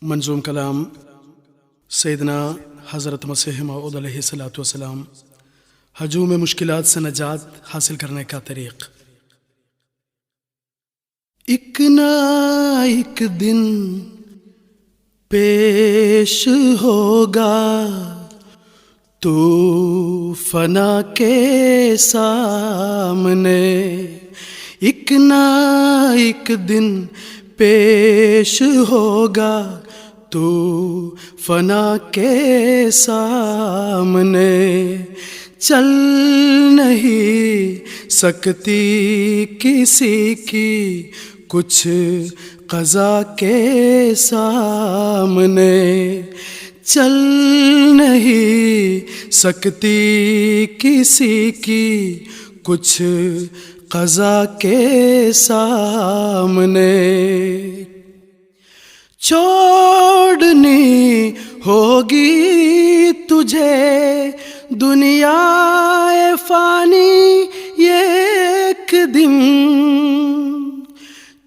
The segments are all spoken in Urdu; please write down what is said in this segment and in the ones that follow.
منظوم کلام سیدنا حضرت مسیح موعود علیہ الصلوۃ والسلام، ہجوم مشکلات سے نجات حاصل کرنے کا طریق۔ ایک نہ ایک دن پیش ہوگا تو فنا کے سامنے، ایک نہ ایک دن پیش ہوگا تو فنا کے سامنے، چل نہیں سکتی کسی کی کچھ قضا کے سامنے، چل نہیں سکتی کسی کی کچھ قضا کے سامنے، چھوڑنی ہوگی تجھے دنیا فانی یہ ایک دن،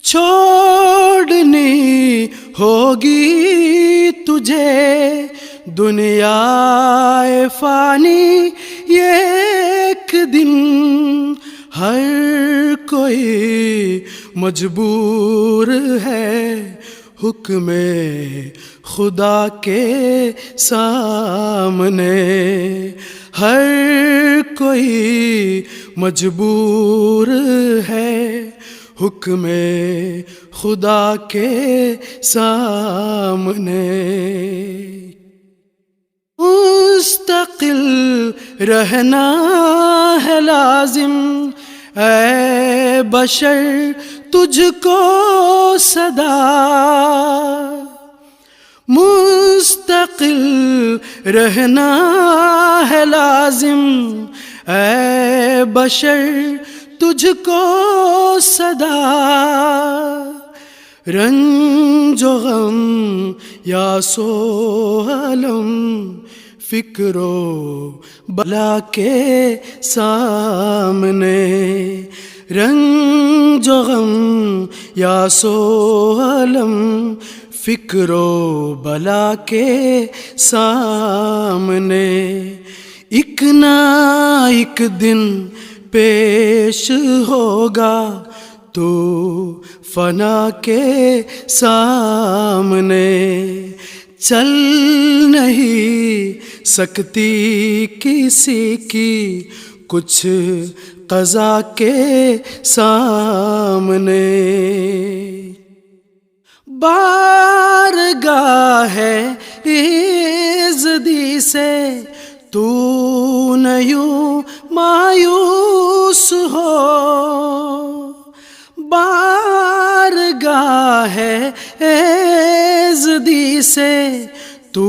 چھوڑنی ہوگی تجھے دنیا فانی یہ ایک دن، ہر کوئی مجبور ہے حکم خدا کے سامنے، ہر کوئی مجبور ہے حکم خدا کے سامنے، مستقل رہنا ہے لازم اے بشر تجھ کو صدا، مستقل رہنا ہے لازم اے بشر تجھ کو صدا، رنج و غم یا سو علم فکر و بلا کے سامنے، رنج و غم یا سو علم فکر و بلا کے سامنے، ایک نہ ایک دن پیش ہوگا تو فنا کے سامنے، چل نہیں سکتی کسی کی کچھ قضا کے سامنے، بارگاہ ایزدی سے تو نہ یوں مایوس ہو، بارگاہ ایزدی سے تو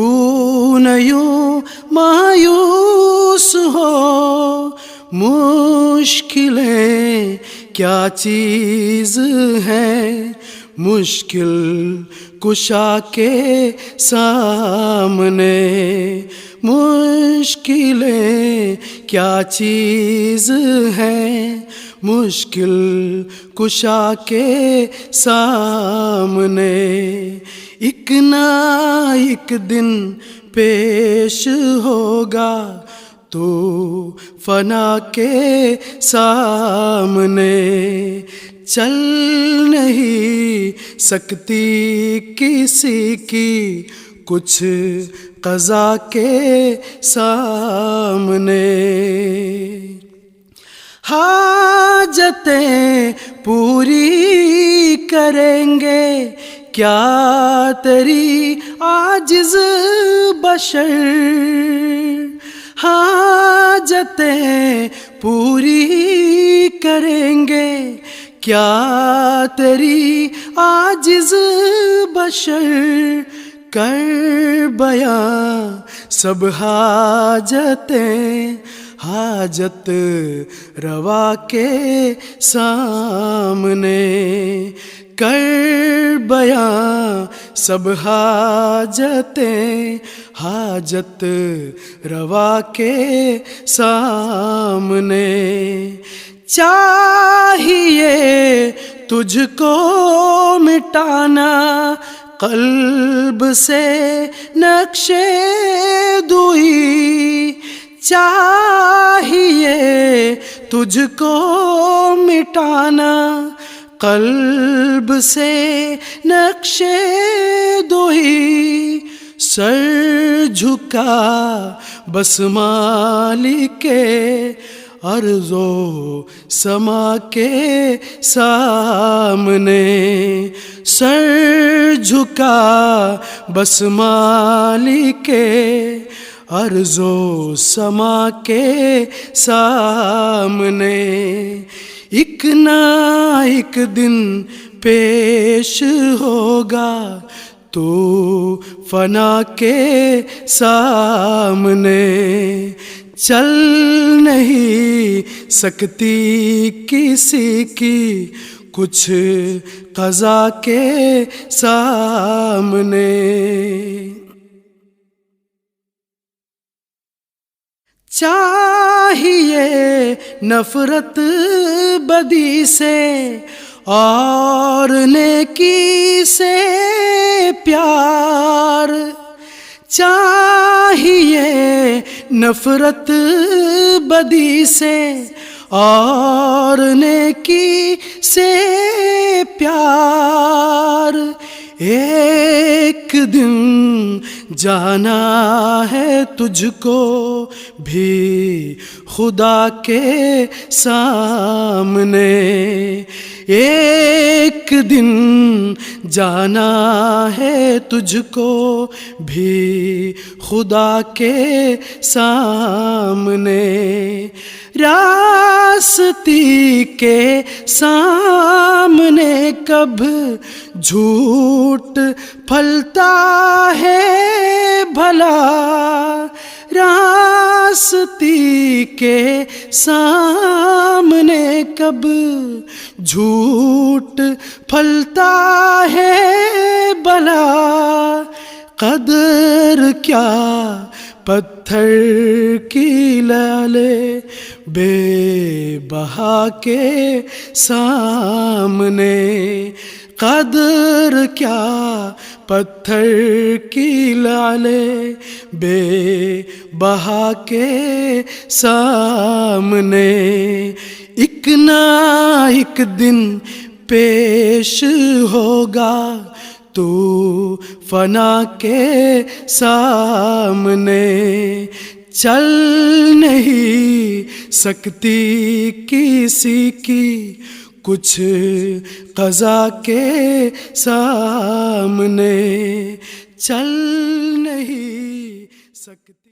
نہ یوں مایوس ہو، مشکلیں کیا چیز ہیں مشکل کشا کے سامنے، مشکلیں کیا چیز ہیں مشکل کشا کے سامنے، ایک نہ ایک دن پیش ہوگا تو فنا کے سامنے، چل نہیں سکتی کسی کی کچھ قضا کے سامنے، حاجتیں پوری کریں گے کیا تیری عاجز بشر، حاجتیں پوری کریں گے کیا تیری عاجز بشر، کر بیاں سب حاجتیں حاجت روا کے سامنے، کر بیاں سب حاجتیں حاجت روا کے سامنے، چاہیے تجھ کو مٹانا قلب سے نقش دوئی چاہیے تجھ کو مٹانا، قلب سے نقش دوئی سر جھکا بس مالک ارض و سما کے سامنے، سر جھکا بس مالک ارض و سما کے سامنے، ایک نہ ایک دن پیش ہوگا تو فنا کے سامنے، چل نہیں سکتی کسی کی کچھ قضا کے سامنے۔ چاہیے نفرت بدی سے اور نیکی سے پیار، چاہیے نفرت بدی سے اور نیکی سے پیار، ایک دن جانا ہے تجھ کو بھی خدا کے سامنے، ایک دن جانا ہے تجھ کو بھی خدا کے سامنے، راستی کے سامنے کب جھوٹ پھلتا ہے بھلا، راستی کے سامنے کب جھوٹ پھلتا ہے بھلا، قدر کیا پتھر کی لالے بے بہا کے سامنے، قدر کیا پتھر کی لالے بے بہا کے سامنے، ایک نہ ایک دن پیش ہوگا تو فنا کے سامنے، چل نہیں سکتی کسی کی کچھ قضا کے سامنے، چل نہیں سکتی۔